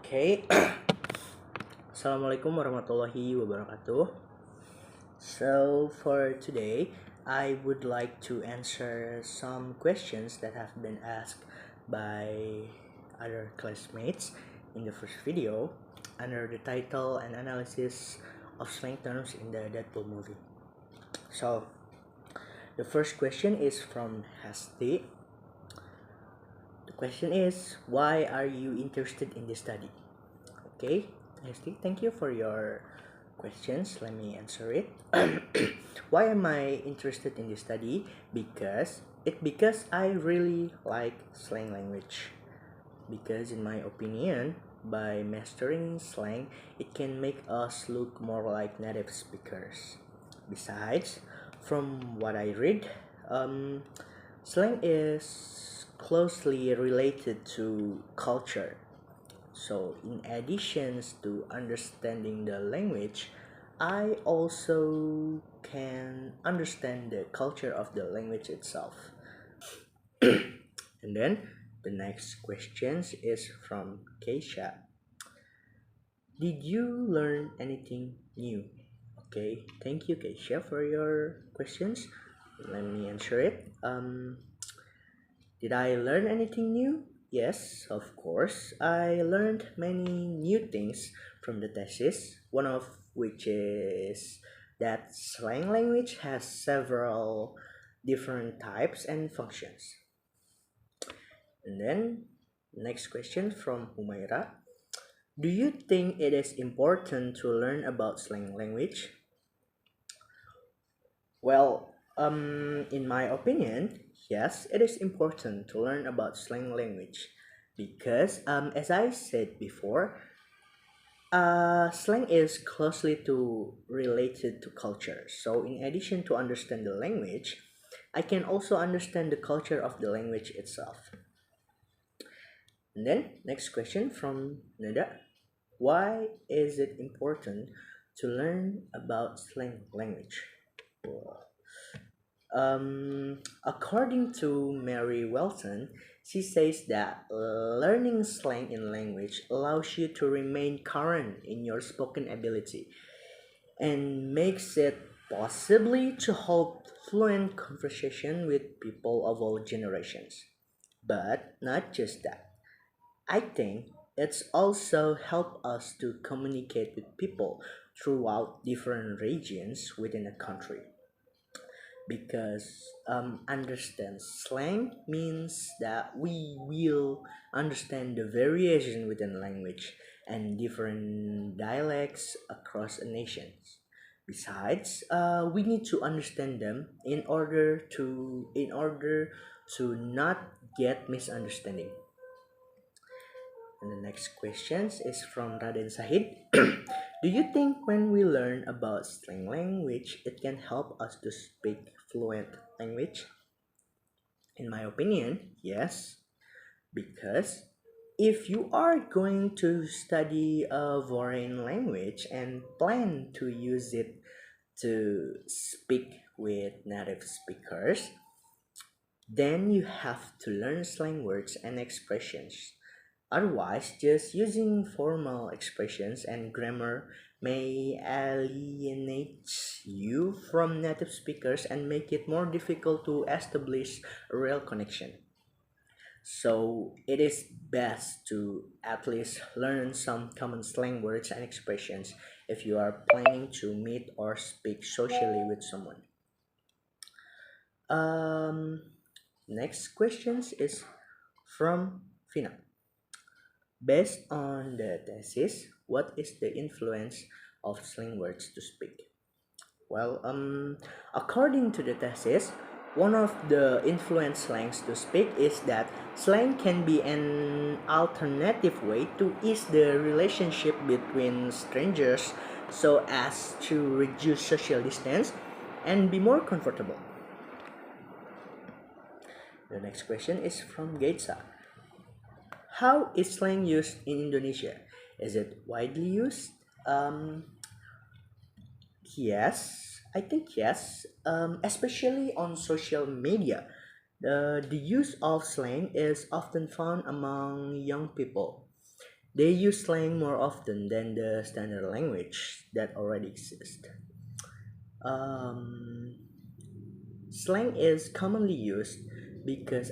Okay. Assalamualaikum warahmatullahi wabarakatuh. So, for today, I would like to answer some questions that have been asked by other classmates in the first video under the title and analysis of slang terms in the Deadpool movie. So, the first question is from Hasti. The question is, why are you interested in this study? Okay, Hasti, thank you for your questions. Let me answer it. Why am I interested in this study? Because I really like slang language. Because in my opinion, by mastering slang, it can make us look more like native speakers. Besides, from what I read, slang is closely related to culture. So, in addition to understanding the language, I also can understand the culture of the language itself. And then the next question is from Keisha. Did you learn anything new? Okay, thank you, Keisha, for your questions. Let me answer it. Did I learn anything new? Yes, of course. I learned many new things from the thesis, one of which is that slang language has several different types and functions. And then, next question from Humaira. Do you think it is important to learn about slang language? Well, in my opinion, yes, it is important to learn about slang language because, as I said before, slang is closely related to culture. So, in addition to understand the language, I can also understand the culture of the language itself. And then, next question from Nada. Why is it important to learn about slang language? According to Mary Welton, she says that learning slang in language allows you to remain current in your spoken ability and makes it possibly to hold fluent conversation with people of all generations. But not just that. I think it's also help us to communicate with people throughout different regions within a country because understand slang means that we will understand the variation within language and different dialects across a nation. Besides, we need to understand them in order to not get misunderstanding. And the next question is from Raden Sahid. Do you think when we learn about slang language, it can help us to speak fluent language? In my opinion, yes. Because if you are going to study a foreign language and plan to use it to speak with native speakers, then you have to learn slang words and expressions. Otherwise, just using formal expressions and grammar may alienate you from native speakers and make it more difficult to establish a real connection. So, it is best to at least learn some common slang words and expressions if you are planning to meet or speak socially with someone. Um, Next questions is from Fina. Based on the thesis, what is the influence of slang words to speak? Well, according to the thesis, one of the influence slangs to speak is that slang can be an alternative way to ease the relationship between strangers so as to reduce social distance and be more comfortable. The next question is from Gaitsa. How is slang used in Indonesia? Is it widely used? Um, yes, I think yes. Especially on social media, the use of slang is often found among young people. They use slang more often than the standard language that already exists. Um, Slang is commonly used because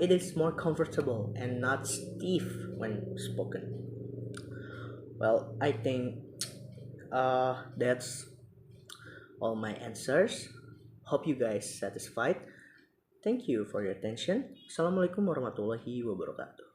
it is more comfortable and not stiff when spoken. Well, I think that's all my answers. Hope you guys satisfied. Thank you for your attention. Assalamualaikum warahmatullahi wabarakatuh.